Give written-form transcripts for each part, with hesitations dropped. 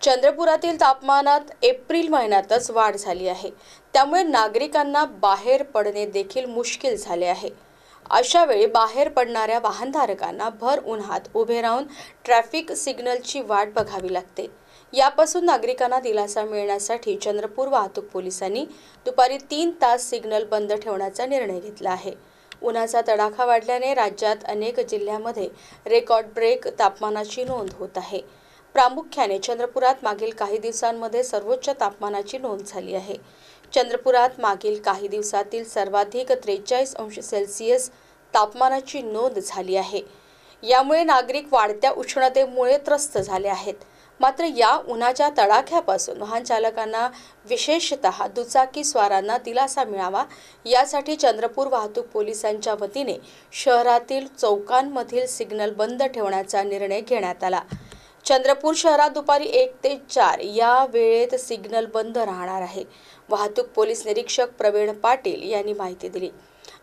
चंद्रपुरातील तापमानात एप्रिल महिन्यातच वाढ झाली आहे। त्यामुळे नागरिकांना बाहेर पडणे देखील मुश्किल झाले आहे। अशा वेळी बाहेर पडणाऱ्या वाहनधारकांना भर उन्हात उभे राहून ट्रॅफिक सिग्नलची वाट बघावी लागते। यापासून नागरिकांना दिलासा मिळण्यासाठी चंद्रपूर वाहतूक पोलिसांनी दुपारी 3 तास सिग्नल बंद ठेवण्याचा निर्णय घेतला आहे। उन्हाचा तडाखा वाढल्याने राज्यात अनेक जिल्ह्यांमध्ये रेकॉर्ड ब्रेक तापमानाची नोंद होत आहे। प्रामुख्याने चंद्रपुरात मागील काही दिवसांमध्ये सर्वोच्च तापमानाची नोंद झाली आहे। चंद्रपुरात मागील काही दिवसातील सर्वाधिक 43 अंश सेल्सिअस तापमानाची नोंद झाली आहे। यामुळे नागरिक वाढत्या उष्णतेमुळे त्रस्त झाले आहेत। मात्र या उन्हाच्या तडाख्यापासून वाहन चालकांना विशेषतः दुचाकी स्वारांना दिलासा मिळावा यासाठी चंद्रपूर वाहतूक पोलिसांच्या वतीने शहरातील चौकांमधील सिग्नल बंद ठेवण्याचा निर्णय घेण्यात आला। चंद्रपूर शहरात दुपारी 1 ते 4 या वेळेत सिग्नल बंद राहणार आहे। वाहतूक पोलीस निरीक्षक प्रवीण पाटील यांनी माहिती दिली।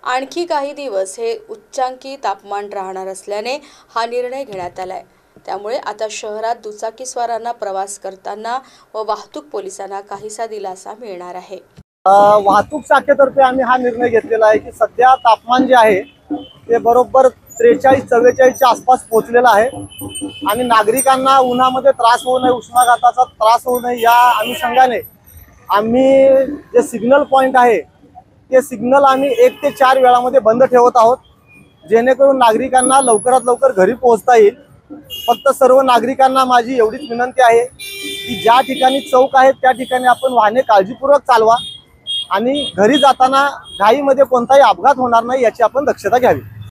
आणखी काही दिवस हे उच्चांकी तापमान राहणार असल्याने हा निर्णय घेण्यात आलाय। त्यामुळे आता शहरात दुचाकी स्वारांना प्रवास करताना व वाहतूक पोलिसांना काहीसा दिलासा मिळणार आहे। वाहतूक शाखेतर्फे आम्ही हा निर्णय घेतलेला आहे की सध्या तापमान जे आहे ते बरोबर 43-44 च्या आसपास पोहोचलेला आहे आणि नागरिकांना उन्हामध्ये त्रास होऊ नये, उष्माघाताचा त्रास होऊ नये या अनुषंगाने आम्ही जे सिग्नल पॉइंट आहे ते सिग्नल आम्ही 1 ते 4 वेळामध्ये बंद ठेवत आहोत, जेणेकरून नागरिकांना लवकरात लवकर घरी पोहोचता येईल। फक्त सर्व नागरिकांना माझी एवढीच विनंती आहे की ज्या ठिकाणी चौक आहेत त्या ठिकाणी आपण वाहने काळजीपूर्वक चालवा आणि घरी जाताना घाईमध्ये कोणताही अपघात होणार नाही याची आपण दक्षता घ्यावी।